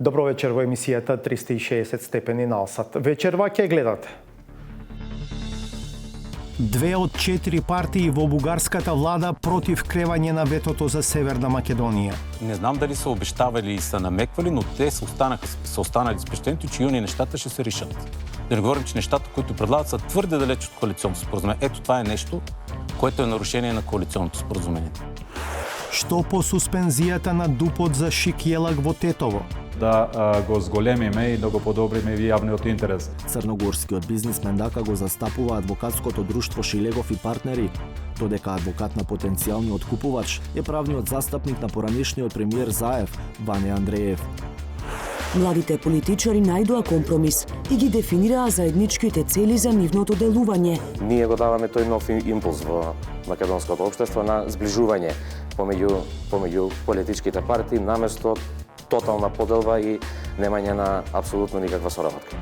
Добро вечер во емисијата 360 степени на Алсат. Вечерва ќе гледате. 2 од 4 партии во бугарската влада против кревање на ветото за Северна Македонија. Не знам дали се обещавали и се намеквали, но те се останали с впечатлението, че юни нещата ще се решат. Да не говорим, че нещата, които предлагат, са твърде далеч от коалиционното споразумение. Ето това е нещо, което е нарушение на коалиционното споразумение. Што по суспензијата на ДУП-от за Шик Јелак во Тетово? Да го зголемиме и да го подобриме и јавниот интерес. Црногорскиот бизнисмен дака го застапува адвокатското друштво Шилегов и партнери, додека адвокат на потенцијалниот купувач е правниот застапник на поранешниот премиер Заев, Ване Андреев. Младите политичари најдоа компромис и ги дефинираа заедничките цели за нивното делување. Ние го даваме тој нов импулс во македонското општество на зближување помеѓу политичките партии наместо тотална поделба и немање на апсолутно никаква соработка.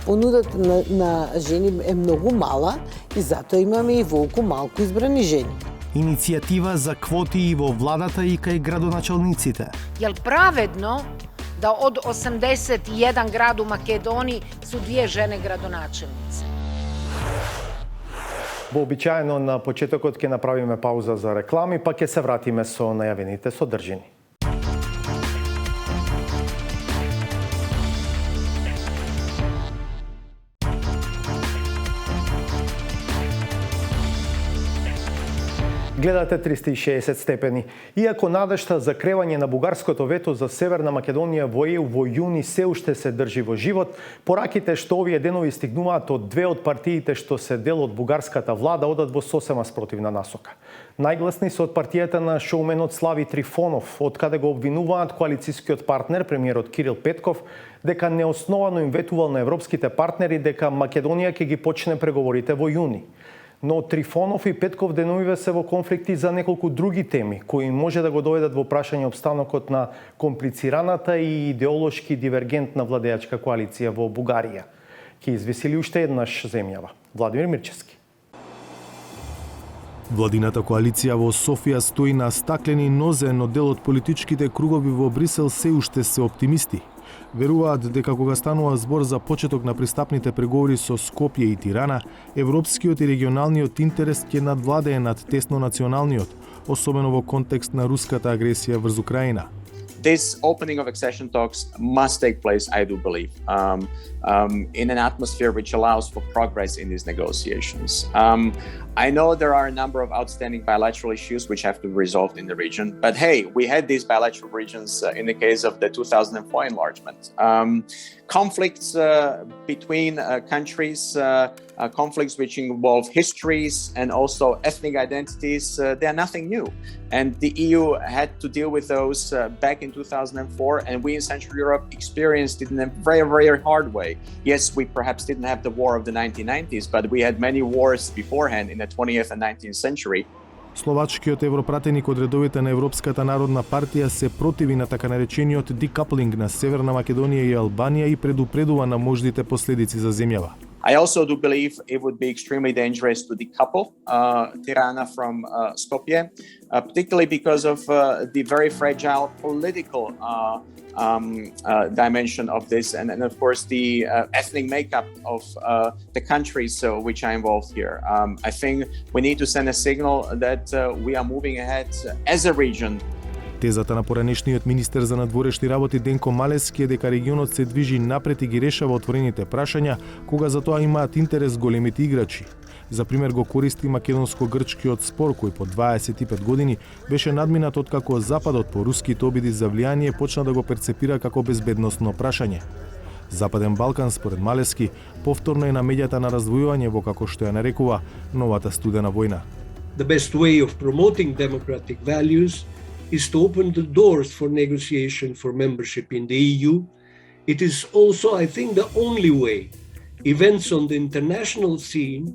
Понудата на жени е многу мала и затоа имаме и волку малку избрани жени. Иницијатива за квоти и во владата и кај градоначалниците. Јел праведно да од 81 град у Македонiji su 2 žene gradonačelnice? Вообичаено на почетокот ќе направиме пауза за реклами, па ќе се вратиме со најавените содржини. Гледате 360 степени. Иако надежта за кревање на бугарското вето за Северна Македонија во ЕУ во јуни се уште се држи во живот, пораките што овие денови стигнуваат од 2 од партиите што се дел од бугарската влада одат во сосема спротивна насока. Најгласни се од партијата на шоуменот Слави Трифонов, од каде го обвинуваат коалицискиот партнер, премиерот Кирил Петков, дека неосновано им ветувал на европските партнери дека Македонија ќе ги почне преговорите во јуни. Но Трифонов и Петков деновиве се во конфликти за неколку други теми, кои може да го доведат во прашање обстанокот на комплицираната и идеолошки дивергентна владеачка коалиција во Бугарија. Ке извесили уште еднаш земјава. Владимир Мирчевски. Владината коалиција во Софија стои на стаклени нозе, но дел од политичките кругови во Брисел се уште се оптимисти. Веруваат дека кога станува збор за почеток на пристапните преговори со Скопје и Тирана, европскиот и регионалниот интерес ќе надвладее над тесно националниот, особено во контекст на руската агресија врз Украина. This opening of accession talks must take place, I do believe, in an atmosphere which allows for progress in these negotiations. I know there are a number of outstanding bilateral issues which have to be resolved in the region, but hey, we had these bilateral regions in the case of the 2004 enlargement. Conflicts between countries, conflicts which involve histories and also ethnic identities, they are nothing new. And the EU had to deal with those back in 2004, and we in Central Europe experienced it in a very, very hard way. Yes, we perhaps didn't have the war of the 1990s, but we had many wars beforehand in the 20th and 19th century. Словачкиот европратеник од редовите на Европската народна партија се противи на така наречениот декаплинг на Северна Македонија и Албанија и предупредува на можните последици за земјава. I also do believe it would be extremely dangerous to decouple Tirana from Skopje, particularly because of the very fragile political dimension of this, and of course the ethnic makeup of the countries which are involved here. I think we need to send a signal that we are moving ahead as a region. Тезата на поранешниот министер за надворешни работи Денко Малески е дека регионот се движи напред и ги решава отворените прашања, кога за тоа имаат интерес големите играчи. За пример го користи македонско-грчкиот спор кој по 25 години беше надминат откако Западот по руските обиди за влијание почна да го перцепира како безбедносно прашање. Западен Балкан, според Малески, повторно е на меѓата на раздвојување во како што ја нарекува новата студена војна. The best way of promoting democratic values is to open the doors for negotiation for membership in the EU. It is also, I think, the only way. Events on the international scene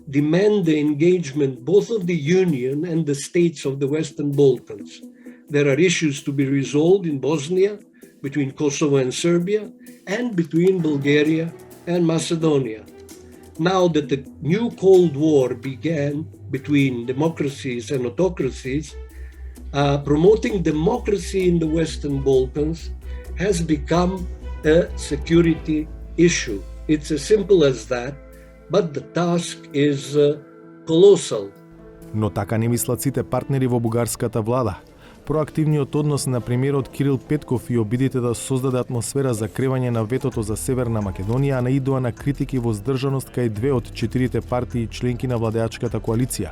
demand the engagement both of the Union and the states of the Western Balkans. There are issues to be resolved in Bosnia, between Kosovo and Serbia, and between Bulgaria and Macedonia. Now that the new Cold War began between democracies and autocracies, promoting democracy in the Western Balkans has become a security issue. It's as simple as that, but the task is colossal. Но така не мислат сите партнери во бугарската влада. Проактивниот однос на премиерот Кирил Петков и обидите да создаде атмосфера за кревање на ветото за Северна Македонија наидоа на критики во здржаност кај две од 4 партии членки на владеачката коалиција.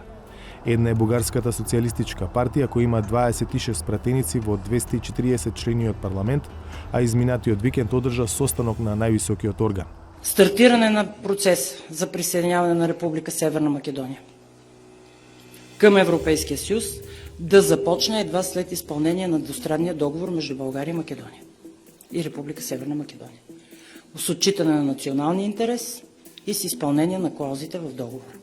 Една е Бугарската социјалистичка партија која има 26 пратеници во 240 члениот парламент, а изминатиот викенд одржа состанок на највисокиот орган. Стартиране на процес за присъединяване на Република Северна Македония към Европейския съюз да започне едва след изпълнение на двустранния договор между България и Македония и Република Северна Македония. С отчитане на националния интерес и с изпълнение на клаузите в договора.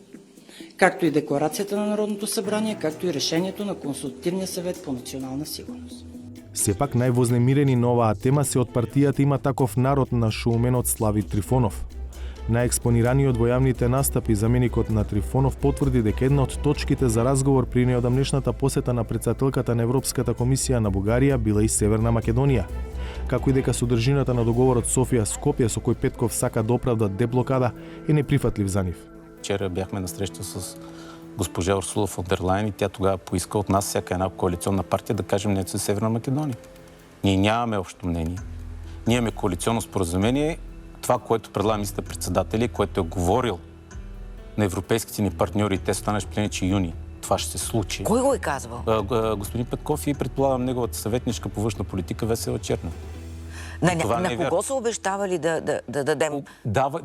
Както и декларацията на Народното събрание, както и решението на Консултативния съвет по национална сигурност. Сепак највознемирени на оваа тема се од партијата Има таков народ на шоуменот Слави Трифонов. Најекспонираниот во јавните настапи заменикот на Трифонов потврди дека една од точките за разговор при неодамнешната посета на претседателката на Европската комисија на Бугарија била и Северна Македонија, како и дека содржината на договорот Софија-Скопје со кој Петков сака да оправда деблокада е неприфатлив за нив. Вчера бяхме на среща с госпожа Урсула фон дер Лайен и тя тогава поиска от нас всяка една коалиционна партия да кажем нещо за Северна Македония. Ние нямаме общо мнение. Ние имаме коалиционно споразумение. Това, което предлага министър-председатели, което е говорил на европейските ни партньори, те станат впечатлени, че юни това ще се случи. Кой го е казвал? Господин Петков и предполагам неговата съветничка по външна политика Весела Черна. На кого са обещавали да дадем?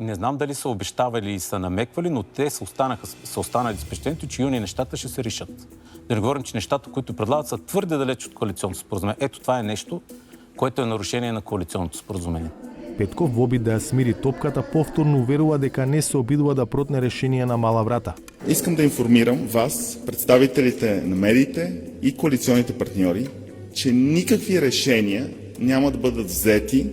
Не знам дали са обещавали и са намеквали, но те са останали с впечатлението, че юни нещата ще се решат. Да не говорим, че нещата, които предлагат, са твърде далеч от коалиционното споразумение. Ето това е нещо, което е нарушение на коалиционното споразумение. Петков во обид да ја смири топката повторно уверува дека не се обидува да протне решение на мала врата. Искам да информирам вас, представителите на медиите и коалиционните партньори, че никакви решения няма да бъдат взети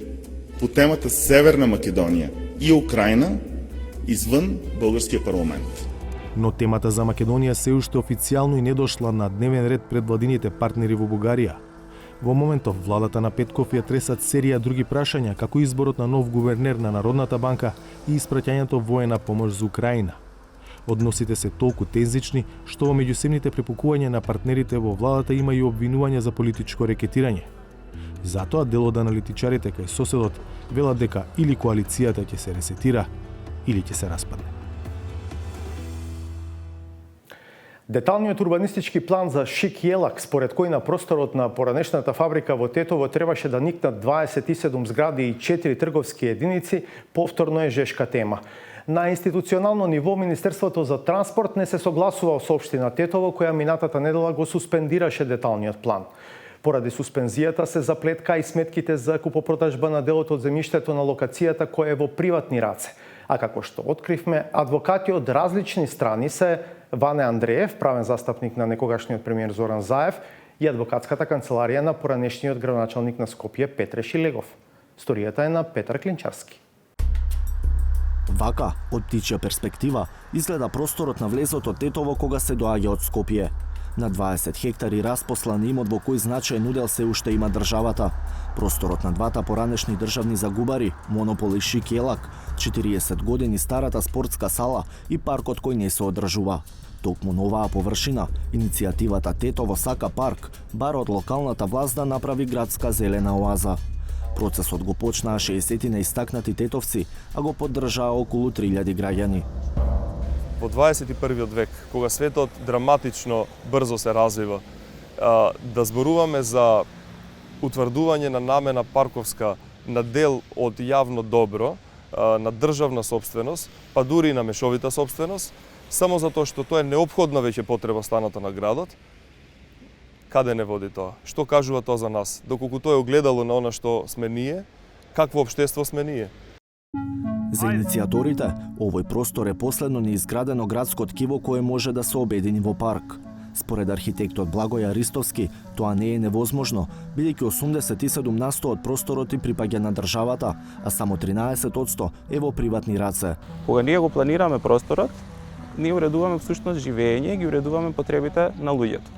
по темата Северна Македония и Украина извън българския парламент. Но темата за Македонија се уште официјално и не дошла на дневен ред пред владините партнери во Бугарија. Во моментов владата на Петков ја тресат серија други прашања, како изборот на нов гувернер на Народната банка и испраќањето воена помош за Украина. Односите се толку тензични, што во меѓусебните препукувања на партнерите во владата има и обвинување за политичко рекетирање. Затоа дел од аналитичарите кај соседот велат дека или коалицијата ќе се ресетира, или ќе се распадне. Деталниот урбанистички план за Шик Јелак, според кој на просторот на поранешната фабрика во Тетово требаше да никнат 27 згради и 4 трговски единици, повторно е жешка тема. На институционално ниво Министерството за транспорт не се согласува со општина Тетово, која минатата недела го суспендираше деталниот план. Поради суспензијата се заплетка и сметките за купопродажба на делот од земјиштето на локацијата која е во приватни раце. А како што откривме, адвокати од различни страни се Ване Андреев, правен застапник на некогашниот премиер Зоран Заев, и адвокатската канцеларија на поранешниот градоначалник на Скопје Петре Шилегов. Сторијата е на Петар Клинчарски. Вака, од птичја перспектива, изгледа просторот на влезот од Тетово кога се доаѓа од Скопје. На 20 хектари распослан имот во кој значаен удел се уште има државата. Просторот на двата поранешни државни загубари, Монопол и Шик Јелак, 40 години старата спортска сала и паркот кој не се одржува. Токму на оваа површина, иницијативата Тетово сака парк, бар од локалната власт да направи градска зелена оаза. Процесот го почнаа 60 на истакнати тетовци, а го поддржаа околу 3000 граѓани. Во 21. век, кога светот драматично брзо се развива, да зборуваме за утврдување на намена парковска на дел од јавно добро, на државна собственост, па дури и на мешовита собственост, само затоа што тоа е неопходна веќе потреба станата на градот, каде не води тоа? Што кажува тоа за нас? Доколку тоа е огледало на она што сме ние, какво општество сме ние? За иницијаторите, овој простор е последно неизградено градско ткиво кое може да се обедини во парк. Според архитектот Благоја Ристовски, тоа не е невозможно, бидејќи 87% од просторот и припаѓа на државата, а само 13% е во приватни раце. Кога ние го планираме просторот, ние уредуваме всушност живење и ги уредуваме потребите на луѓето.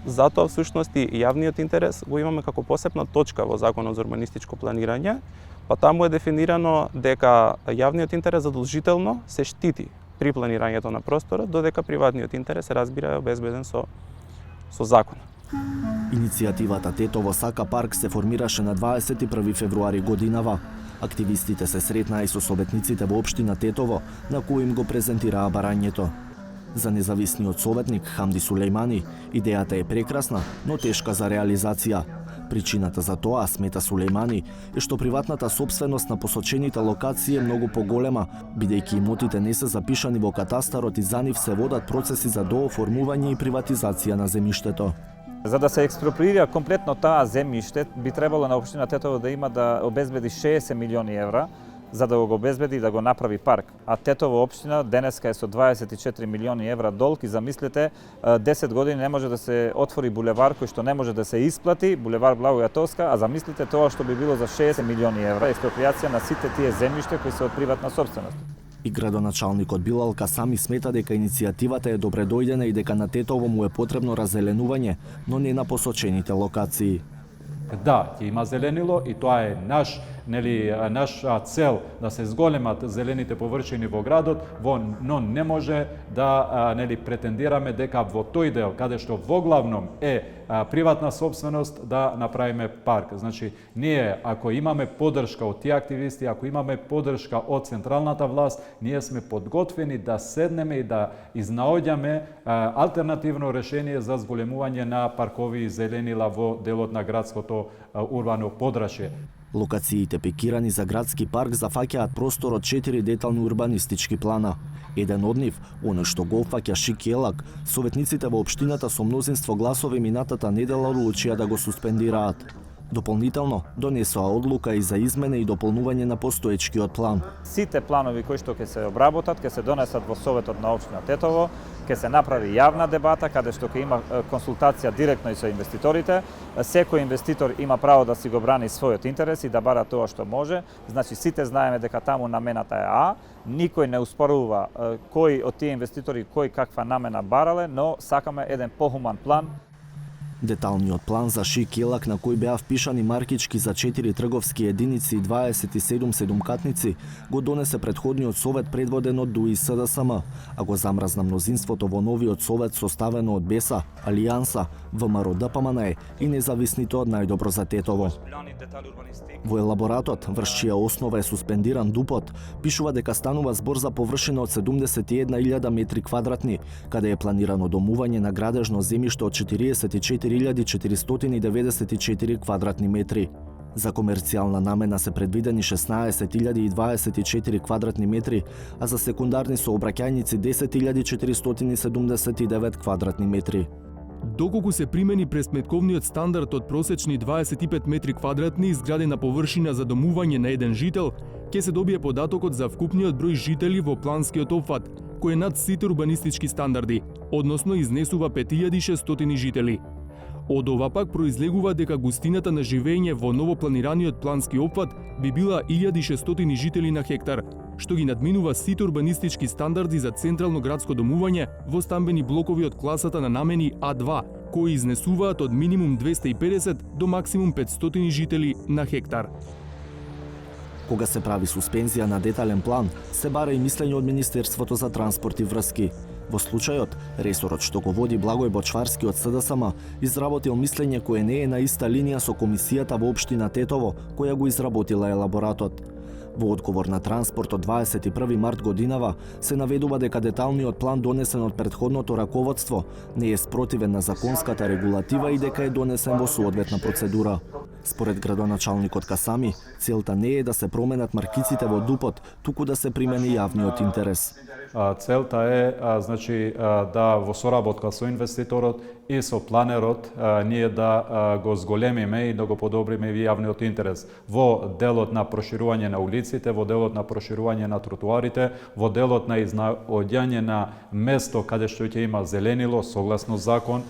Затоа всушност и јавниот интерес го имаме како посебна точка во Законот за урбанистичко планирање, па таму е дефинирано дека јавниот интерес задолжително се штити при планирањето на просторот, додека приватниот интерес се разбира е обезбеден со закон. Иницијативата Тетово сака парк се формираше на 21 февруари годинава. Активистите се сретнаа и со советниците во општина Тетово, на кои им го презентираа барањето. За независниот советник Хамди Сулејмани, идејата е прекрасна, но тешка за реализација. Причината за тоа, смета Сулејмани, е што приватната собственост на посочените локации е многу поголема, бидејќи имотите не се запишани во катастарот и за нив се водат процеси за дооформување и приватизација на земјиштето. За да се експроприира комплетно таа земјиште, би требало на општина Тетово да има да обезбеди 60 милиони евра, за да го обезбеди и да го направи парк. А Тетово општина денеска е со 24 милиони евра долг и замислете, 10 години не може да се отвори булевар кој што не може да се исплати, булевар Благоја Тоска, а замислите тоа што би било за 60 милиони евра, експроприација на сите тие земјиште кои се од приватна собственост. И градоначалникот Билал Касами смета дека иницијативата е добре дојдена и дека на Тетово му е потребно раззеленување, но не на посочените локации. Да, ќе има зеленило и тоа е наша цел да се зголемат зелените површини во градот, но не може да претендираме дека во тој дел каде што воглавном е приватна собственост да направиме парк. Значи, ние ако имаме поддршка од тие активисти, ако имаме поддршка од централната власт, ние сме подготвени да седнеме и да изнаоѓаме алтернативно решение за зголемување на паркови и зеленила во делот на градското урбано подрашје. Локациите пикирани за градски парк зафаќаат простор од 4 детални урбанистички плана. Еден од нив, оној што го опфаќа Шик Елак, советниците во општината со мнозинство гласови минатата недела одлучија да го суспендираат. Дополнително, донесоа одлука и за измене и дополнување на постоечкиот план. Сите планови кои што ќе се обработат, ќе се донесат во Советот на општина Тетово, ќе се направи јавна дебата, каде што ќе има консултација директно и со инвеститорите. Секој инвеститор има право да си го брани својот интерес и да бара тоа што може. Значи, сите знаеме дека таму намената е А, никој не успорува кој од тие инвеститори кој каква намена барале, но сакаме еден похуман план. Деталниот план за Шик Елак, на кој беа впишани маркички за 4 трговски единици и 27 седумкатници, го донесе предходниот совет предводен од ДУИ СДСМ, а го замразна мнозинството во новиот совет составено од БЕСА, Алијанса, ВМРО ДПМНЕ и независните од Најдобро за Тетово. Во елаборатот, врз чија основа е суспендиран ДУПот, пишува дека станува збор за површина од 71.000 метри квадратни, каде е планирано домување на градежно земјиште од 44.494 квадратни метри. За комерцијална намена се предвидени 16.024 квадратни метри, а за секундарни сообраќајници 10.479 квадратни метри. Доколку се примени пресметковниот стандард од просечни 25 метри квадратни изградена површина за домување на еден жител, ќе се добие податокот за вкупниот број жители во планскиот опфат, кој е над сите урбанистички стандарди, односно изнесува 5600 жители. Од ова пак произлегува дека густината на живење во новопланираниот плански опфат би била 1600 жители на хектар, што ги надминува сите урбанистички стандарди за централно градско домување во стамбени блокови од класата на намени А2, кои изнесуваат од минимум 250 до максимум 500 жители на хектар. Кога се прави суспензија на детален план, се бара и мислење од Министерството за транспорт и врски. Во случајот, ресорот што го води Благој Бочварски од СДСМ изработил мислење кое не е на иста линија со комисијата во општина Тетово, која го изработила елаборатот. Во одговор на транспорт од 21 март годинава се наведува дека деталниот план донесен од претходното раководство не е спротивен на законската регулатива и дека е донесен во соодветна процедура. Според градоначалникот Касами, целта не е да се променат маркиците во ДУПот, туку да се примени јавниот интерес. Целта е да во соработка со инвеститорот и со планерот ние да го зголемиме и да го подобриме јавниот интерес во делот на проширување на улиците, во делот на проширување на тротоарите, во делот на изнаоѓање на место каде што ќе има зеленило согласно закон.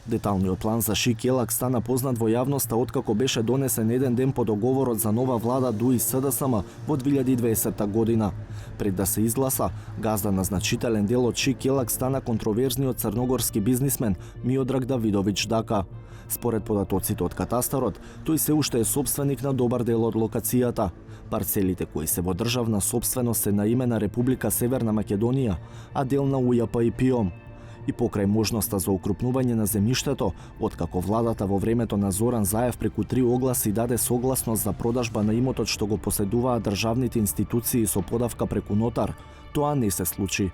Деталниот план за Шикелак стана познат во јавноста откако беше донесен еден ден по договорот за нова влада ДУИ СДСМ во 2020 година. Пред да се изгласа, газда на значителен дел од Шикелак стана контроверзниот црногорски бизнисмен Миодраг Давидовиќ Дака. Според податоците од катастарот, тој се уште е собственик на добар дел од локацијата. Парцелите кои се во државна собственост се на име на Република Северна Македонија, а дел на УЈП и ПИОМ. И покрај можноста за укрупнување на земјиштето, откако владата во времето на Зоран Заев преку 3 огласи даде согласност за продажба на имотот што го поседуваат државните институции со подавка преку нотар, тоа не се случи.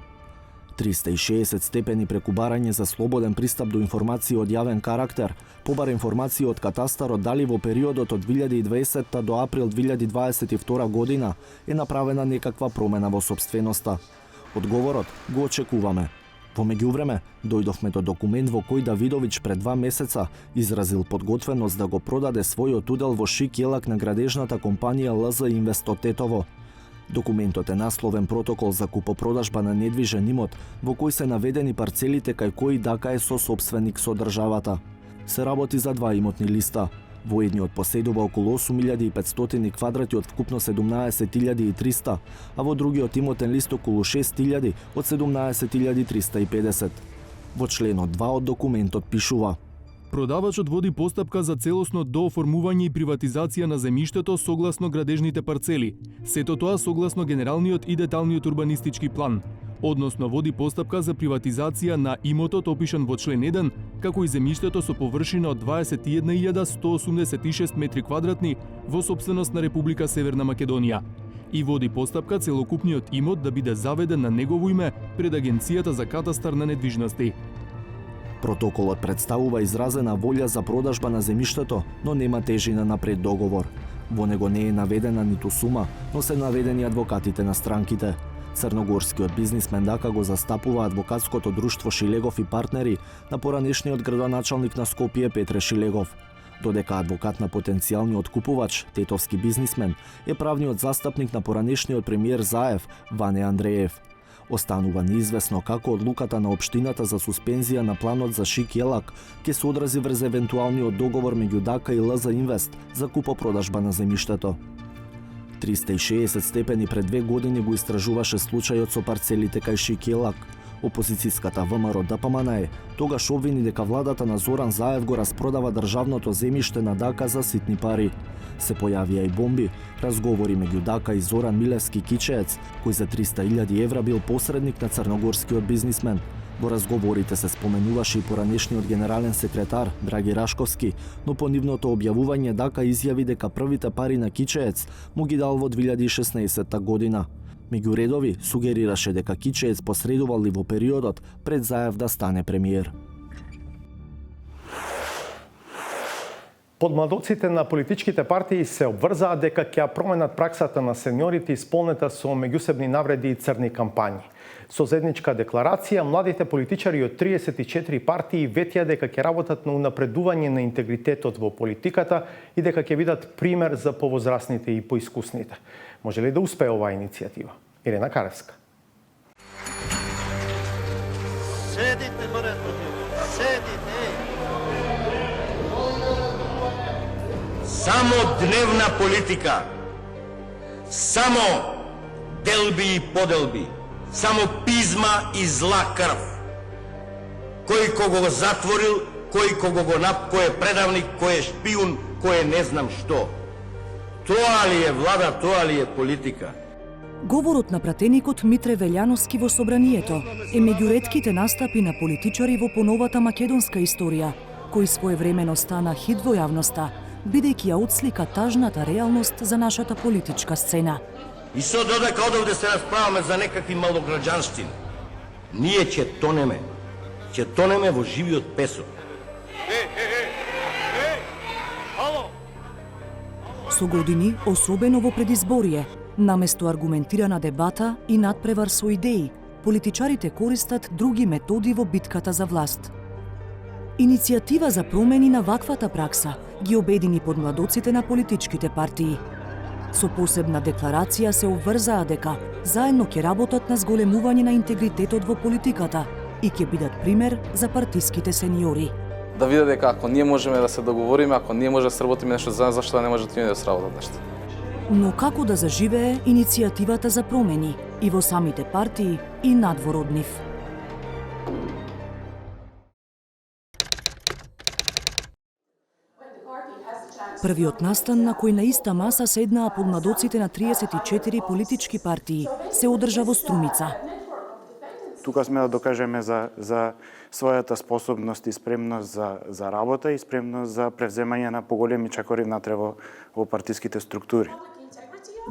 360 степени преку барање за слободен пристап до информации од јавен карактер, побара информации од катастарот дали во периодот од 2020 до април 2022 година е направена некаква промена во собственоста. Одговорот го очекуваме. Во меѓувреме, дојдовме до документ во кој Давидовиќ пред 2 месеца изразил подготвеност да го продаде својот удел во Шикелак на градежната компанија ЛЗ Инвест од Тетово. Документот е насловен протокол за купопродажба на недвижен имот, во кој се наведени парцелите кај кои Дака е сосопственик со државата. Се работи за 2 имотни листа. Во едниот поседува околу 8500 квадрати од вкупно 17300, а во другиот имотен лист околу 6000 од 17350. Во членот 2 од документот пишува: Продавачот води постапка за целосно дооформување и приватизација на земјиштето согласно градежните парцели, сето тоа согласно генералниот и деталниот урбанистички план, односно води постапка за приватизација на имотот опишан во член 1, како и земјиштето со површина од 21.186 метри квадратни во собственост на Република Северна Македонија, и води постапка целокупниот имот да биде заведен на негово име пред Агенцијата за катастар на недвижности. Протоколот представува изразена волја за продажба на земјиштето, но нема тежина на преддоговор. Во него не е наведена ниту сума, но се наведени адвокатите на странките. Црногорскиот бизнисмен Дака го застапува адвокатското друштво Шилегов и партнери на поранешниот градоначалник на Скопје Петре Шилегов. Додека адвокат на потенцијалниот купувач, тетовски бизнисмен, е правниот застапник на поранешниот премиер Заев, Ване Андреев. Останува неизвестно како одлуката на општината за суспензија на планот за Шикелак ќе се одрази врз евентуалниот договор меѓу Дака и ЛЗ Инвест за купопродажба на земјиштето. 360 степени пред 2 години го истражуваше случајот со парцелите кај Шикелак. Опозицијската ВМРО ДПМН тогаш обвини дека владата на Зоран Заев го распродава државното земјиште на Дака за ситни пари. Се појавија и бомби, разговори меѓу Дака и Зоран Милевски Кичеец, кој за 300.000 евра бил посредник на црногорскиот бизнисмен. Во разговорите се споменуваше и поранешниот генерален секретар Драги Рашковски, но по нивното објавување Дака изјави дека првите пари на Кичеец му ги дал во 2016 година. Меѓу редови сугерираше дека Кичеец посредувал и во периодот пред Заев да стане премиер. Подмладоците на политичките партии се обврзаа дека ќе променат праксата на сениорите исполнета со меѓусебни навреди и црни кампањи. Со заедничка декларација, младите политичари од 34 партии ветија дека ќе работат на унапредување на интегритетот во политиката и дека ќе бидат пример за повозрасните и поискусните. Може ли да успее оваа иницијатива? Ирена Каревска. Седите, брато, седите. Само дневна политика, само делби и поделби, само пизма и зла крв. Кој кого го затворил, кој кого го кој е предавник, кој е шпиун, кој е не знам што. Тоа ли е влада, тоа ли е политика? Говорот на пратеникот Митре Велјановски во Собранието е меѓу ретките настапи на политичари во поновата македонска историја, кој своевремено стана хит во јавноста, бидејќи ја отслика тажната реалност за нашата политичка сцена. И со додека одовде се расправаме за некакви малограđанштини, ние ќе тонеме во живиот песок. Со години, особено во предизборие, наместо аргументирана дебата и надпревар со идеи, политичарите користат други методи во битката за власт. Иницијатива за промени на ваквата пракса ги обедини подмладоците на политичките партии. Со посебна декларација се обврзаа дека заедно ќе работат на зголемување на интегритетот во политиката и ќе бидат пример за партиските сениори. да видат дека ако ние можеме да се договориме, ако ние може да сработиме нешто заедно, зашто не можат и да сработат нешто. Но како да заживее иницијативата за промени и во самите партии и надвор од нив? Првиот настан на кој на иста маса седнаа подмладоците на 34 политички партии се одржа во Струмица. Тука сме да докажеме за својата способност и спремност за работа и спремност за превземање на поголеми чакори внатре во партиските структури.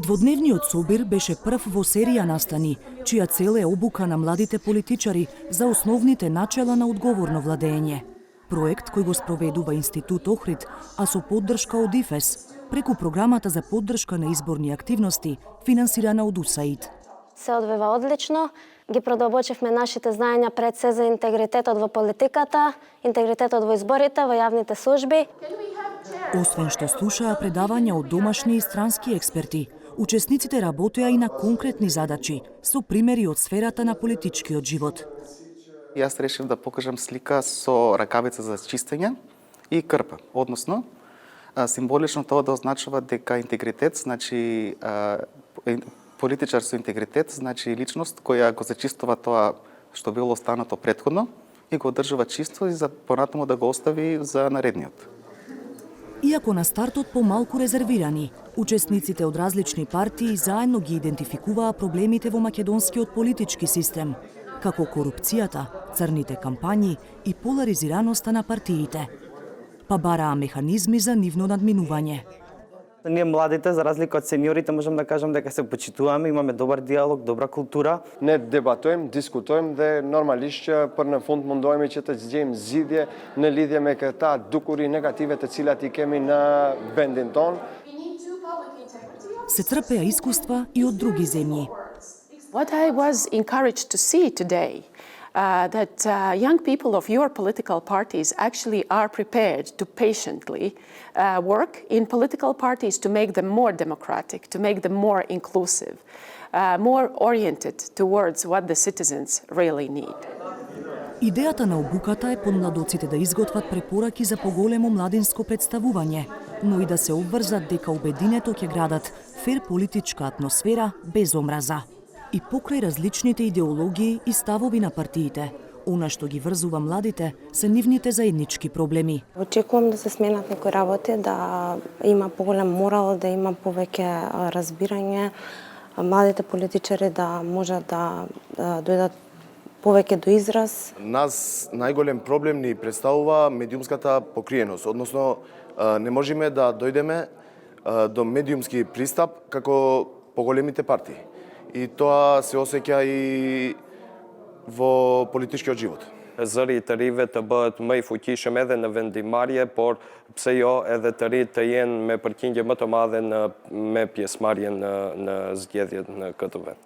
Дводневниот собир беше прв во серија настани, чија цел е обука на младите политичари за основните начела на одговорно владење. Проект кој го спроведува Институт Охрид, а со поддршка од ИФЕС, преку програмата за поддршка на изборни активности, финансирана од УСАИД. Се одвива одлично, ги продолбочивме нашите знаења пред се за интегритетот во политиката, интегритетот во изборите, во јавните служби. Освен што слушаа предавања од домашни и странски експерти, учесниците работеа и на конкретни задачи, со примери од сферата на политичкиот живот. Јас решив да покажам слика со ракавица за чистење и крпа. Односно, символично тоа да означува дека интегритет, значи политичар со интегритет, значи личност која го зачистува тоа што било останато претходно и го одржува чисто и за понатаму да го остави за наредниот. Иако на стартот помалку резервирани, учесниците од различни партии заедно ги идентификуваа проблемите во македонскиот политички систем, како корупцијата, црните кампањи и поларизираноста на партиите. Па бараа механизми за нивно надминување. Ние младите, за разлика од сениорите, можам да кажам дека се почитуваме, имаме добар диалог, добра култура. Не дебатуем, дискутуем, де нормалишќа прна фонд мондоеме че да зијем зидје, не лидјеме ка таа дукури негативите цилати кеми на Бендинтон. Се трпеа искуства и од други земји. What I was encouraged to see today that young people of your political parties actually are prepared to patiently work in political parties to make them more democratic, to make them more inclusive, more oriented towards what the citizens really need. Идејата на обуката е подмладоците да изготват препораки за поголемо младинско представување, но и да се обврзат дека обединето ќе градат фер политичка атмосфера без омраза. И покрај различните идеологии и ставови на партиите, она што ги врзува младите се нивните заеднички проблеми. Очекувам да се сменат некои работи, да има поголем морал, да има повеќе разбирање, младите политичари да можат да дојдат повеќе до израз. Нас најголем проблем ни представува медиумската покриеност, односно не можеме да дојдеме до медиумски пристап како поголемите партии. И тоа се осеќа и во политичкиот живот. Zëri të rive të bëhet më i fuqishëm edhe në vendimarrje, por pse jo edhe të ri të jenë me përqindje më të madhe me pjesëmarrjen në zgjedhjet në këtë vend.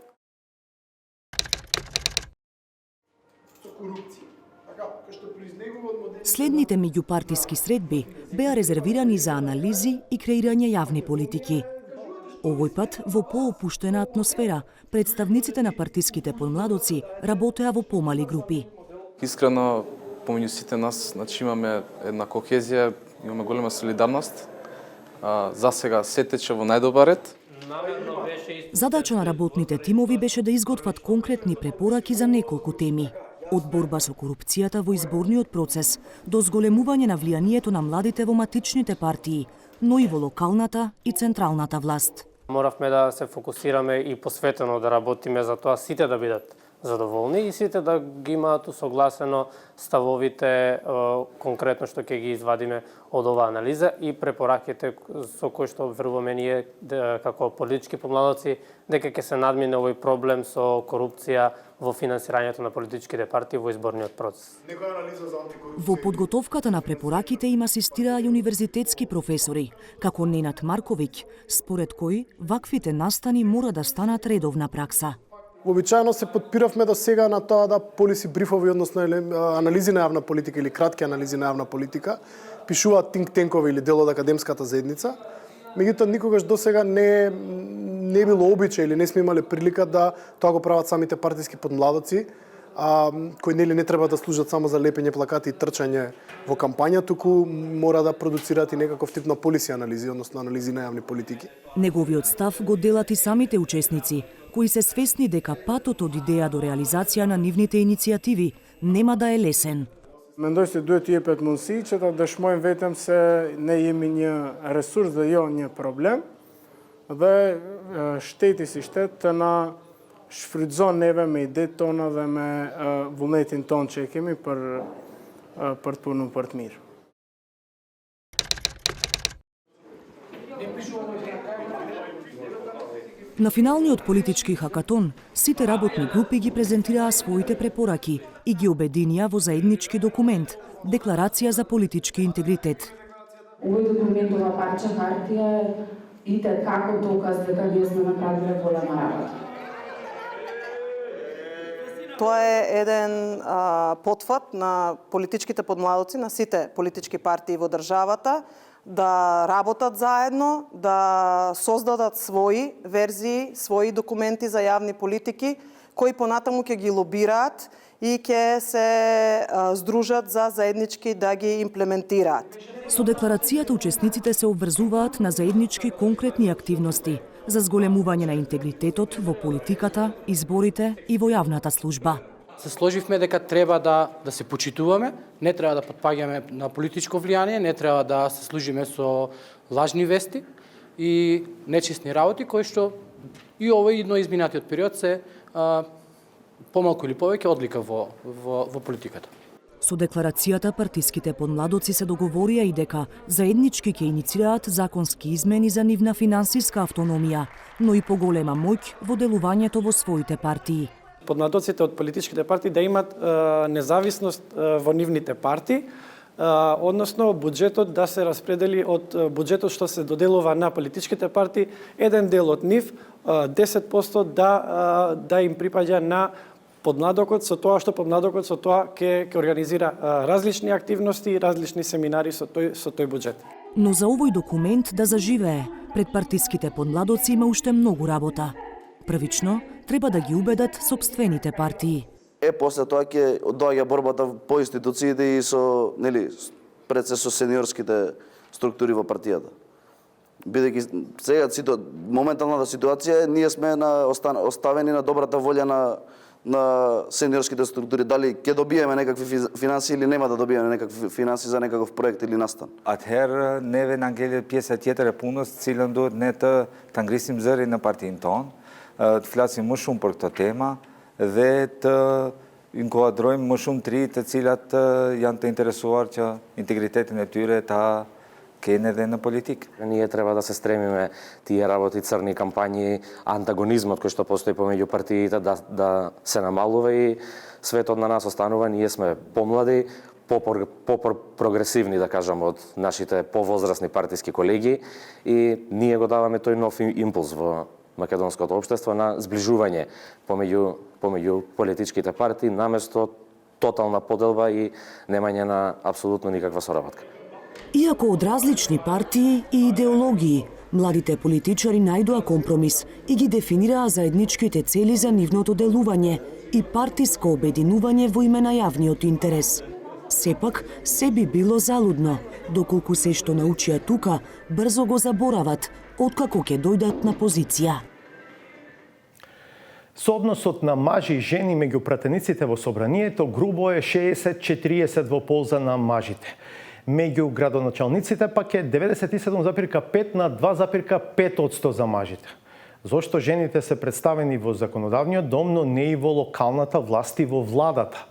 Следните меѓупартиски средби беа резервирани за анализи и креирање јавни политики. Овој пат, во поопуштена атмосфера, представниците на партиските подмладоци работеа во помали групи. Искрено, помеѓу сите нас, значи имаме една кохезија, имаме голема солидарност. За сега се тече во најдобар ред. Задача на работните тимови беше да изготват конкретни препораки за неколку теми. Од борба со корупцијата во изборниот процес до зголемување на влијанието на младите во матичните партии, но и во локалната и централната власт. Моравме да се фокусираме и посветено да работиме за тоа сите да бидат задоволни и сите да ги имаат усогласено ставовите конкретно што ќе ги извадиме од оваа анализа и препораките со кои што веруваме ние како политички помладоци дека ќе се надмине овој проблем со корупција во финансирањето на политичките партии во изборниот процес. Во подготовката на препораките им асистираа и универзитетски професори, како Ненад Марковиќ, според кој ваквите настани мора да станат редовна пракса. Вообичаено се подпиравме до сега на тоа да полиси брифови, односно анализи на јавна политика или кратки анализи на јавна политика, пишуваат think tankoви или дел од академската заедница. Меѓутоа никогаш до сега не било обичај или не сме имале прилика да тоа го прават самите партиски подмладоци кои нели не треба да служат само за лепење плакати и трчање во кампања, туку мора да продуцираат и некаков тип на полиси анализи, односно анализи на јавни политики. Неговиот став го делат и самите учесници, кои се свесни дека патот од идеја до реализација на нивните иницијативи нема да е лесен. Mendoj se duhet të jepet mundësi që ta dëshmojmë vetëm se ne jemi një resurs dhe jo një problem, dhe shteti si shtet të na shfrytëzon neve me idetë tona dhe me vullnetin ton që e kemi për të punu për të mirë. На финалниот политички хакатон, сите работни групи ги презентираа своите препораки и ги обединија во заеднички документ – Декларација за политички интегритет. Овој документ, ова парче хартија е и како доказ дека ние сме направиле голема работа. Тоа е еден потфат на политичките подмладоци, на сите политички партии во државата, да работат заедно, да создадат своји верзии, своји документи за јавни политики, кои понатаму ќе ги лобираат и ќе се здружат за заеднички да ги имплементираат. Со декларацијата учесниците се обврзуваат на заеднички конкретни активности за зголемување на интегритетот во политиката, изборите и во јавната служба. Се сложивме дека треба да се почитуваме, не треба да потпаѓаме на политичко влијание, не треба да се служиме со лажни вести и нечисни работи, кои што и овој и изминатиот период се помалку или повеќе одлика во политиката. Со декларацијата партиските подмладоци се договорија и дека заеднички ќе иницираат законски измени за нивна финансиска автономија, но и поголема моќ во делувањето во своите партии. Подмладоците од политичките партии да имат независност во нивните партии, односно буџетот да се распредели од буџетот што се доделува на политичките партии, еден дел од нив, 10% да им припаѓа на подмладокот, со тоа што подмладокот со тоа ќе организира различни активности, различни семинари со тој буџет. Но за овој документ да заживее, пред партиските подмладоци има уште многу работа. Првично, треба да ги убедат сопствените партии. После тоа ќе доаѓа борбата по институциите и со, пред се со сениорските структури во партијата. Бидејќи сега моменталната ситуација, ние сме оставени на добрата волја на сениорските структури. Дали ќе добиеме некакви финанси или нема да добиеме некакви финанси за некаков проект или настан. Atëherë neve na ngelet pjesa tjetër e punës, cilën duhet ne të ngrisim zërin në partinë tonë, të flasim më shumë për këtë tema dhe të inkuadrojmë më shumë të rinj të cilat janë të interesuar që integritetin e tyre ta kenë edhe në politikë. Ние треба да се стремиме тие работи, црни кампањи, антагонизмот кој што постои помеѓу партиите да се намалува и светот на нас останува. Ние сме помлади, по-прогресивни, да кажам, од нашите повозрастни партиски колеги и ние го даваме тој нов импулс во македонското општество на зближување помеѓу политичките партии наместо тотална поделба и немање на апсолутно никаква соработка. Иако од различни партии и идеологии, младите политичари најдоа компромис и ги дефинираа заедничките цели за нивното делување и партиско обединување во име на јавниот интерес. Сепак, се би било залудно, доколку се што научија тука, брзо го заборават, откако ќе дојдат на позиција. Со односот на мажи и жени меѓу пратениците во собранието, грубо е 60-40 во полза на мажите. Меѓу градоначалниците пак е 97,5 на 2,5% за мажите. Зошто жените се представени во законодавниот дом, но не и во локалната власт и во владата?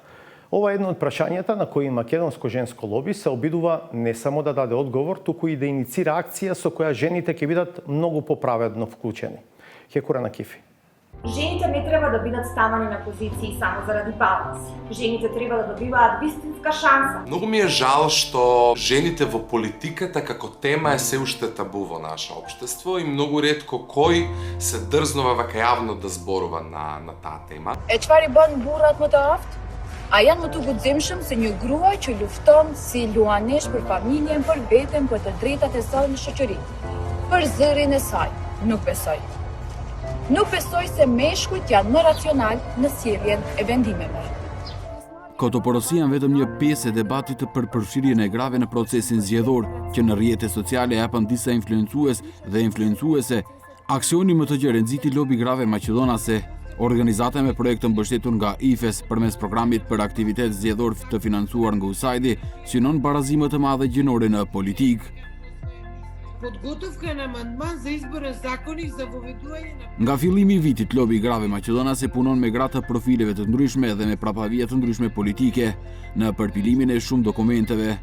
Ова е едно од прашањата на кои македонско женско лоби се обидува не само да даде одговор, туку и да иницира акција со која жените ќе бидат многу поправедно вклучени. Хекура на Кифи. Жените не треба да бидат ставани на позиции само заради баланс. Жените треба да добиваат вистинска шанса. Многу ми е жал што жените во политиката како тема е се уште табу во наше општество и многу ретко кој се дрзнува вака јавно да зборува на таа тема. Çfarë i bën burrat më të aftë? A janë më të guximshëm se një grua që lufton si luanesh për familjen, për veten, për të drejtat e saj në shoqëri. Për zërin e saj, nuk besoj. Nuk besoj se meshkujt janë më racional në sjelljen e vendimeve. Këto porosi janë vetëm një pjesë e debatit për përfshirjen e grave në procesin zgjedhor, që në rrjetet sociale japën disa influencues dhe influencuese. Aksioni më të gjerë nxiti lobi grave maqedonase. Organizata me projekt të mbështetur nga IFES përmes programit për aktivitet zgjedhor të financuar nga USAID synon barazime të madhe gjinore në politikë. Подготовка на амандман за изборен законник за воведување на... Nga fillimi i vitit, lobi grave maqedonase punon me gra të profileve të ndryshme dhe me prapavija të ndryshme politike në përpilimin e shumë dokumenteve.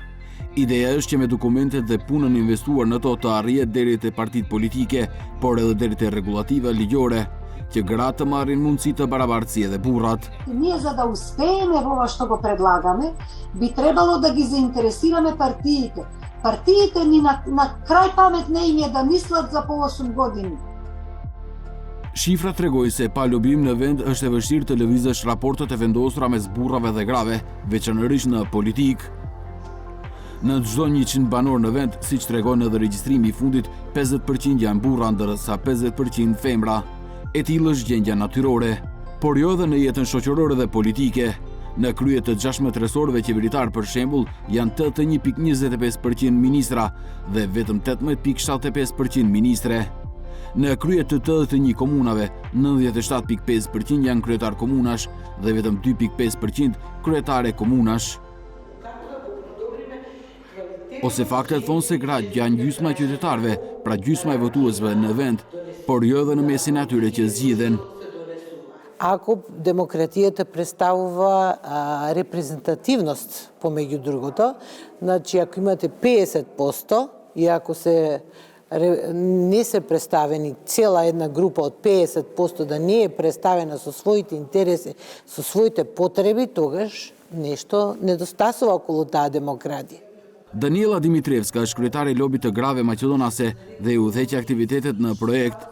Ideja është që me dokumentet dhe punën investuar në to të arrijet deri te partitë politike, por edhe deri te rregulativa ligjore, që gratë të marrin mundësi të barabartësi edhe burrat. Ние за да успееме во ова што го предлагаме, би требало да ги заинтересираме партиите. Партиите ни на крај памет не им е да мислат за по 8 години. Shifrat tregojnë se pa lobim në vend është e vështirë të lëvizësh raportet e vendosura mes burrave dhe grave, veçanërisht në politikë. Në çdo 100 banor në vend, siç tregon edhe regjistrimi i fundit, 50% janë burra ndërsa 50% femra. E tillë është gjendja natyrore, por jo edhe në jetën shoqërore dhe politike. Në krye të 16 resorëve qeveritar, për shembull, janë 81.25% ministra dhe vetëm 18.75% ministre. Në krye të 81 komunave, 97.5% janë kryetar komunash dhe vetëm 2.5% kryetare komunash. Ose faktet thonë se gratë janë gjysma e qytetarëve, pra gjysma e votuesve në vend, por jo edhe në mesin e atyre që zgjidhen. Ако демократијата представува репрезентативност помеѓу другото, значи ако имате 50% и ако не се представени цела една група од 50% да не е представена со своите интереси, со своите потреби, тогаш нешто недостасува околу таа демократија. Daniela Dimitrievska është kryetare e lobit të grave maqedonase dhe udhëheq aktivitetet në projekt.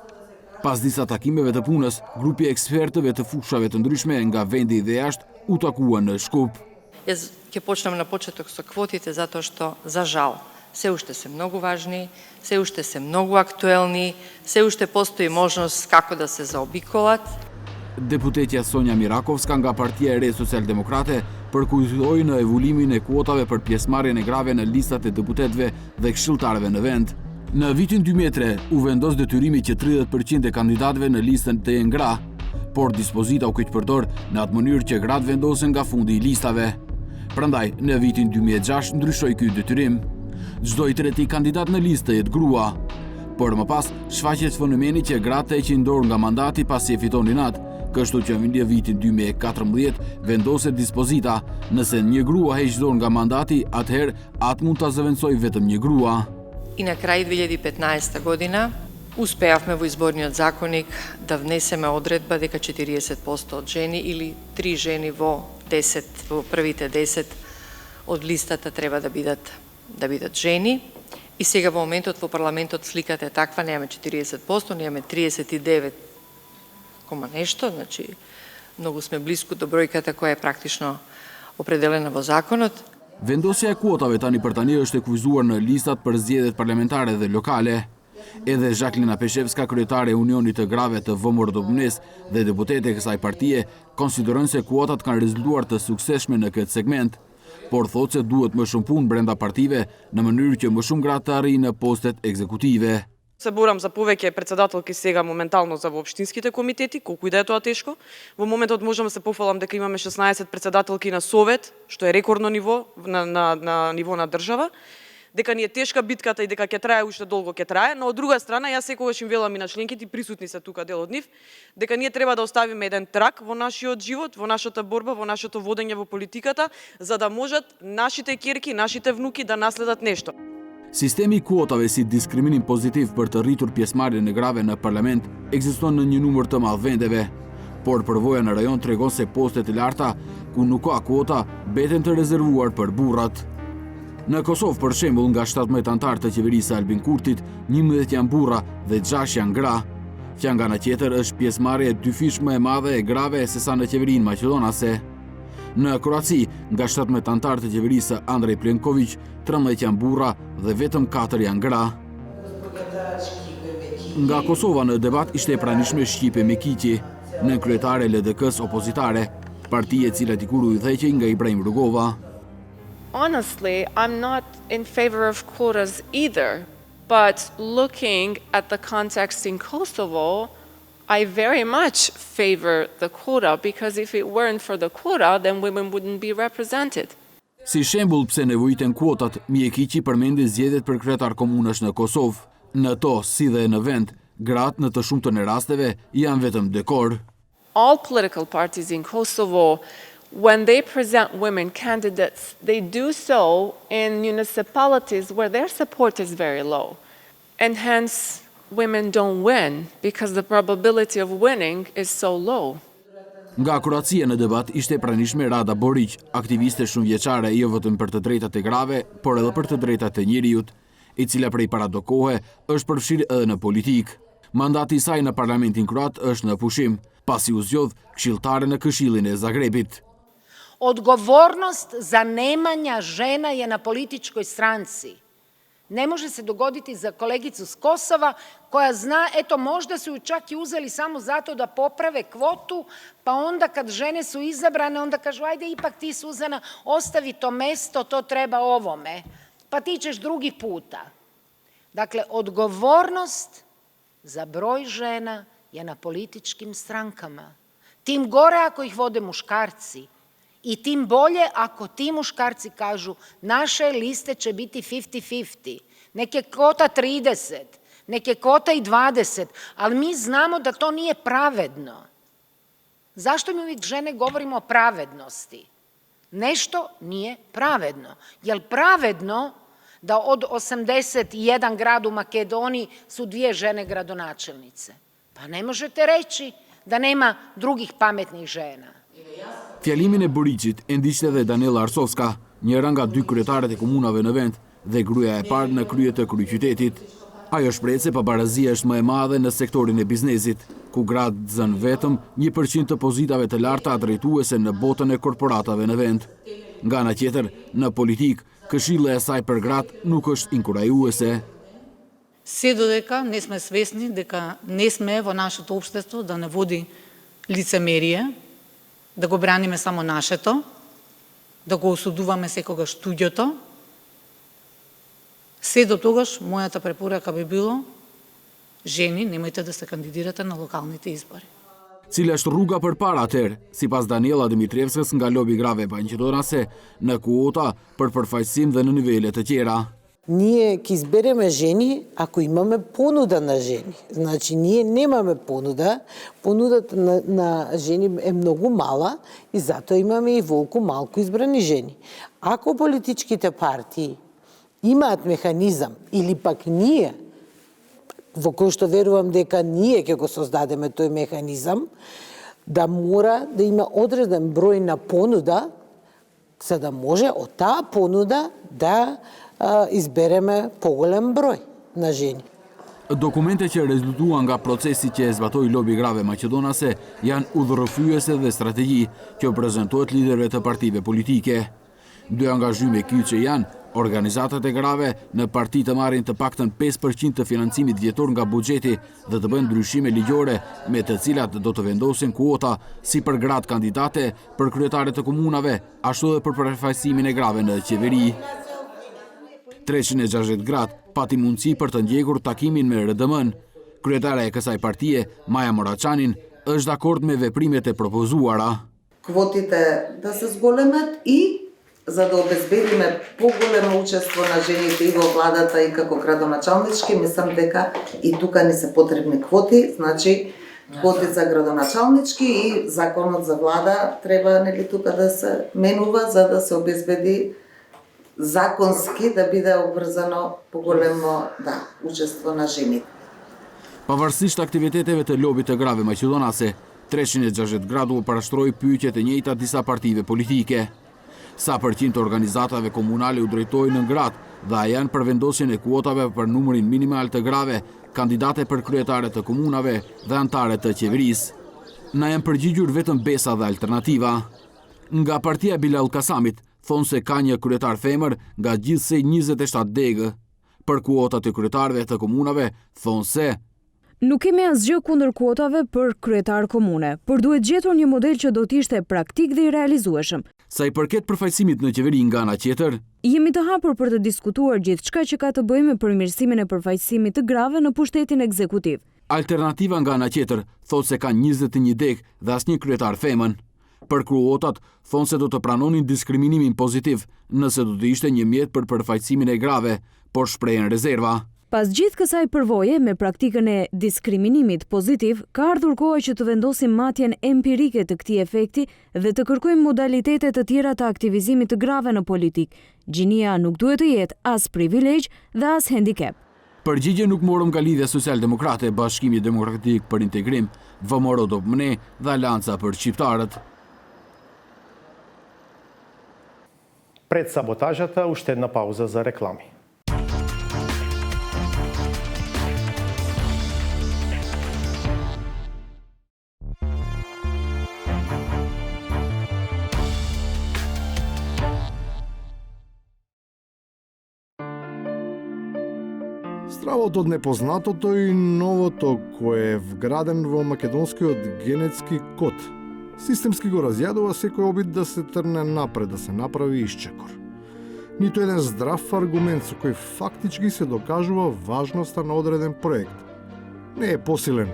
Pas disa takimeve të punës, grupi ekspertëve të fushave të ndryshme nga vendi dhe jashtë u takuan në Shkup. Јас ќе почнам на почеток со квотите затоа што за жал се уште се многу важни, се уште се многу актуелни, се уште постои можност како да се заобиколат. Deputetja Sonja Mirakovska nga Partia e Re Socialdemokrate përkujtoi në evoluimin e kuotave për pjesëmarrjen e grave në listat e deputetëve dhe këshilltarëve në vend. Në vitin 2003 u vendos detyrimi që 30% e kandidatëve në listën të jenë gra, por dispozita u keqpërdor në atë mënyrë që gratë vendosen nga fundi i listave. Prandaj, në vitin 2006 ndryshoi ky detyrim. Çdo i treti kandidat në listë jetë grua, por më pas shfaqet fenomeni që gratë heqin dorë nga mandati pasi e fitonin atë, kështu që në vitin 2014 vendoset dispozita, nëse një grua heq dorë nga mandati, atëherë atë mund ta zëvendësojë vetëm një grua. И на крај 2015 година успеавме во изборниот законник да внесеме одредба дека 40% од жени или 3 жени во првите 10 од листата треба да бидат жени. И сега во моментот во парламентот сликата е таква, немаме 40%, немаме 39 кома нешто, значи многу сме близко до бројката која е практично определена во законот. Vendosja e kuotave tani për tani është e kufizuar në listat për zgjedhjet parlamentare dhe lokale. Edhe Jacqueline Peshevska, kryetare e Unionit të Grave të VMRDP-s dhe deputete e kësaj partie, konsiderojnë se kuotat kanë rezultuar të suksesshme në këtë segment, por thotë se duhet më shumë punë brenda partive në mënyrë që më shumë gra të arrijnë në postet ekzekutive. Се борам за повеќе председателки сега моментално за општинските комитети, колку и да е тоа тешко. Во моментот можам да се пофалам дека имаме 16 председателки на совет, што е рекордно ниво на ниво на држава. Дека ни е тешка битката и дека ќе трае уште долго ќе трае, но од друга страна јас секогаш им велам и на членките, присутни се тука дел од нив, дека ние треба да оставиме еден трак во нашиот живот, во нашата борба, во нашето водење во политиката, за да можат нашите ќерки, нашите внуки да наследат нешто. Sistemi i kuotave si diskriminim pozitiv për të rritur pjesëmarrjen e grave në parlament ekziston në një numër të madh vendeve, por përvoja në rajon tregon se postet e larta ku nuk ka kuota beten të rezervuar për burrat. Në Kosovë, për shembull, nga 17 anëtar të qeverisë së Albin Kurtit, 11 janë burra dhe 6 janë gra, që nga ana tjetër është pjesëmarrje dyfish më e madhe e grave sesa në qeverinë maqedonase. Në Kroaci, nga 17 anëtar të qeverisë së Andrej Plenković, 13 janë burra dhe vetëm 4 janë gra. Nga Kosova në debat ishte e pranishme Shqipe Mekiqi, nën kryetare LDK-s opozitare. parti e cila dikur u dheqej nga Ibrahim Rugova. Honestly, I'm not in favor of quotas either, but looking at the context in Kosovo, I very much favor the quota, because if it weren't for the quota, then women wouldn't be represented. Si shembull pse nevojiten kuotat, Mjekiqi përmendi zgjedhjet për kryetar komunash në Kosovë. Në to, si dhe në vend, gratë në të shumtën e rasteve janë vetëm dekor. All political parties in Kosovo, when they present women candidates, they do so in municipalities where their support is very low. And hence, women don't win because the probability of winning is so low. Nga Kroacia në debat ishte pranishme Rada Boric, aktiviste shumëvjeçare jo vetëm për të drejtat e grave, por edhe për të drejtat e njeriut, e cila prej para do kohe është përfshirë edhe në politik. Mandati i saj në parlamentin kroat është në pushim, pasi u zgjodh këshilltare në Këshillin e Zagrebit. Odgovornost zanemanja žena je na političkoj stranci. Ne može se dogoditi za kolegicu s Kosova koja zna, eto možda su ju čak i uzeli samo zato da poprave kvotu, pa onda kad žene su izabrane, onda kažu ajde ipak ti Suzana ostavi to mesto, to treba ovome, pa ti ćeš drugi puta. Dakle, odgovornost za broj žena je na političkim strankama. Tim gore ako ih vode muškarci. I tim bolje ako ti muškarci kažu naše liste će biti 50-50, neke kvota 30, neke kvota i 20, ali mi znamo da to nije pravedno. Zašto mi uvijek žene govorimo o pravednosti? Nešto nije pravedno. Je li pravedno da od 81 grad u Makedoniji su 2 žene gradonačelnice? Pa ne možete reći da nema drugih pametnih žena. Fjalimin e Boricit e ndiqte dhe Daniela Arsovska, njëra nga 2 kryetarët e komunave në vend dhe gruaja e parë në krye të kryeqytetit. Ajo shpreh se pabarazia është më e madhe në sektorin e biznesit, ku gratë zënë vetëm 1% të pozitave të larta drejtuese në botën e korporatave në vend. Nga ana tjetër, në politik, këshilla e saj për gratë nuk është inkurajuese. Се додека не сме свесни дека не сме во нашето општество да не води лицемерие, да го браниме само нашето, да го осудуваме секогаш туѓото, се до тогаш мојата препорака би било жени, немојте да се кандидирате на локалните избори. Cila është rruga përpara atëherë, sipas Daniela Dimitrievskës nga lobi grave maqedonase, në kuota për përfaqësim dhe në nivele të tjera. Ние ќе избереме жени ако имаме понуда на жени. Значи, ние немаме понуда. Понудата на жени е многу мала и затоа имаме и волку малку избрани жени. Ако политичките партии имаат механизам или пак ние, во кој што верувам дека ние ќе го создадеме тој механизам, да мора да има одреден број на понуда, за да може од таа понуда да избереме поголем број на жени. Dokumente që rezultuan nga procesi që e zbatoi lobi grave maqedonase janë udhërrëfyese dhe strategji që prezantohet liderëve të partive politike. 2 angazhime kyçe janë organizatat e grave në parti të marrin të paktën 5% të financimit vjetor nga buxheti dhe të bëjnë ndryshime ligjore me të cilat do të vendosin kuota si për gratë kandidate, për kryetaret të komunave, ashtu dhe për përfaqësimin e grave në qeveri. 360 gratë pati mundësi për të ndjekur takimin me RDM-n. Kryetare e kësaj partie, Maja Moraçanin, është dakord me veprimet e propozuara. Квотите да се зголемат и за да обезбедиме поголемо учество на жените и во владата и како градоначалнички, мислам дека и тука ни се потребни квоти, значи квоти за градоначалнички и законот за влада треба нели тука да се менува за да се обезбеди законски да биде обврзано поголемо учество на жените. Pavarësisht aktiviteteve të lobit të grave maqedonase, 360 gradu parashtroi pyetjet e njëjta disa partive politike. Sa përqind të organizatave komunale u drejtojnë në gratë dhe janë për vendosjen e kuotave për numrin minimal të grave, kandidate për kryetare të komunave dhe antare të qeverisë. Na janë përgjigjur vetëm Besa dhe Alternativa. Nga partia Bilal Kasamit thonë se ka një kryetar femër nga gjithsej 27 degë. Për kuotat e kryetarëve të komunave thonë se Nuk kemi asgjë kundër kuotave për kryetar komune, por duhet gjetur një model që do të ishte praktik dhe i realizueshëm. Sa i përket përfaqësimit në qeveri nga ana tjetër, jemi të hapur për të diskutuar gjithçka që ka të bëjë me përmirësimin e përfaqësimit të grave në pushtetin ekzekutiv. Alternativa nga ana tjetër thotë se ka 21 dek dhe asnjë kryetar femën. Për kuotat thonë se do të pranonin diskriminimin pozitiv nëse do të ishte një mjet për përfaqësimin e grave, por shprehen rezerva. Pas gjithë kësaj përvoje me praktikën e diskriminimit pozitiv, ka ardhur koha që të vendosim matjen empirike të këtij efekti dhe të kërkojmë modalitete të tjera të aktivizimit të grave në politik. Gjinia nuk duhet të jetë as privilegj dhe as handicap. Përgjigje nuk morëm nga Lidhja Social-Demokrate, Bashkimi Demokratik për Integrim, VMRO Dobmne dhe Alanca për Shqiptarët. Пред саботажата уште една пауза за реклами. Стравот од непознатото и новото кое е вграден во македонскиот генетски код системски го разјадува секој обид да се трне напред, да се направи исчекор. Ниту еден здрав аргумент со кој фактички се докажува важноста на одреден проект не е посилен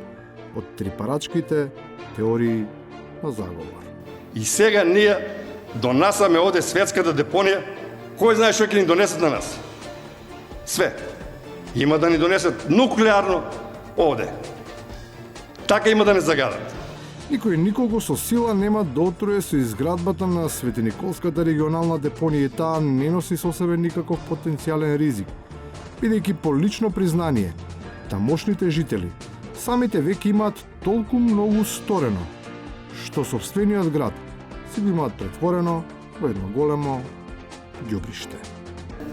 од трипарачките теории на заговор. И сега ние донасаме оде светската депонија, кој знае што ќе ни донесат на нас? Све. Има да ни донесат нуклеарно оде. Така има да не загадат. Никој никого со сила нема да отруе со изградбата на Светиниколската регионална депонија и таа не носи со себе никаков потенцијален ризик. Бидејќи по лично признание, тамошните жители самите веќе имаат толку многу сторено, што сопствениот град си го имаат претворено во едно големо ѓубриште.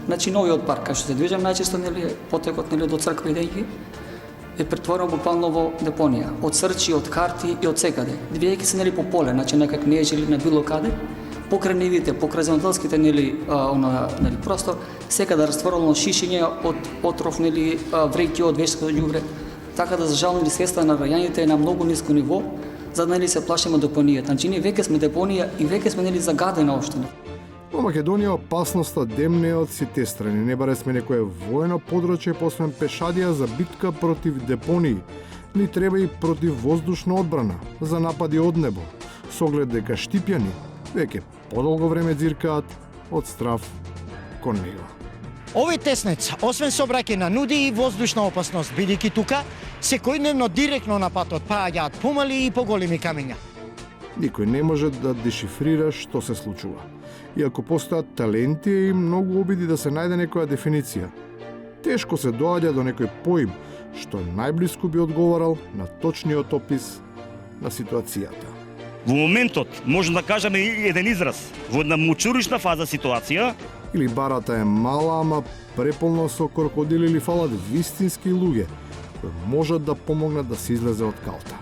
Значи новиот парк, кај што се движам најчесто потекот до црква идејќи, е претворено буквално во депонија, од срчи, од карти и од секаде. Двијајќи се по поле, значи некак не е жили на било каде, покрај нивите, покрај земјоделските простор, секаде растворено шишиња од отров вреќи од вештото ѓубре, така да за жал свеста на рајаните е на многу ниско ниво, за да се плашиме депонијата. Значи ние веќе сме депонија и веќе сме загадена општина. Во Македонија опасноста демне од сите страни. Не баре сме некое воено подрачје посвен пешадија за битка против депонии. Ни треба и против воздушна одбрана за напади од небо, со оглед дека Штипјани веќе подолго време ѕиркаат од страв кон него. Овој теснец, освен сообраќајна, нуди и воздушна опасност, бидејќи тука секојдневно директно на патот паѓаат помали и поголеми камења. Никој не може да дешифрира што се случува. Иако постојат таленти и многу обиди да се најде некоја дефиниција, тешко се доаѓа до некој поим што најблиску би одговарал на точниот опис на ситуацијата. Во моментот можем да кажеме еден израз, во една мучуришна фаза ситуација. Или барата е мала, ама преполна со крокодили, или фалат вистински луѓе кои можат да помогнат да се излезе од калта.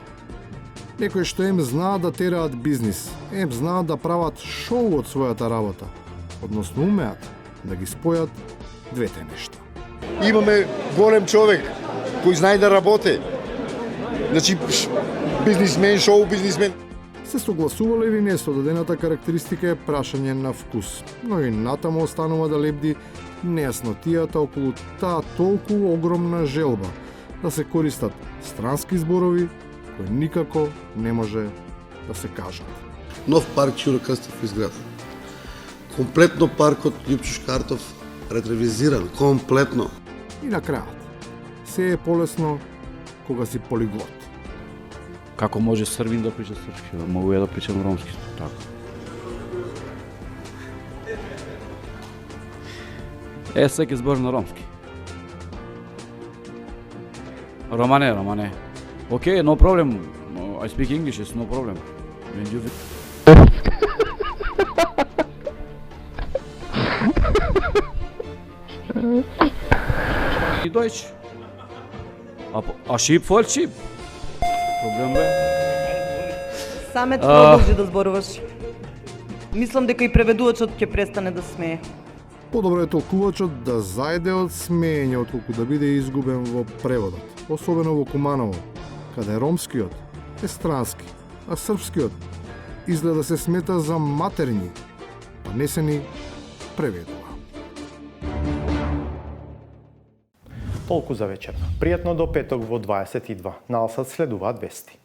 Некои што им знаат да тераат бизнис, им знаат да прават шоу од својата работа, односно умеат да ги спојат двете нешта. Имаме голем човек кој знае да работи. Значи бизнисмен, шоу бизнисмен. Се согласувале или не со дадената карактеристика е прашање на вкус, но и натаму останува да лебди нејаснотијата околу таа толку огромна желба да се користат странски зборови кои никако не може да се кажат. Нов парк Ќуро Крстев изграден. Комплетно паркот Љупчо Шкартов ретровизиран, комплетно. И на крајот, се е полесно кога си полиглот. Како може србин да прича српски? Могу ја да причам ромски, така. Сега ќе зборам на ромски. Романе. Okay, no problem. I speak English, it's no problem. И Deutsch. А шип, фол шип. Проблем бе. Самет продолжи да зборуваш. Мислам дека и преведувачот ќе престане да смее. Подобро е толкувачот да зајде од смеење, отколку да биде изгубен во преводот. особено во Куманово, каде ромскиот е странски, а српскиот изгледа се смета за матерни, па не се ни преведува. Толку за вечер. Пријатно до петок во 22. На Алсат следуваат вести.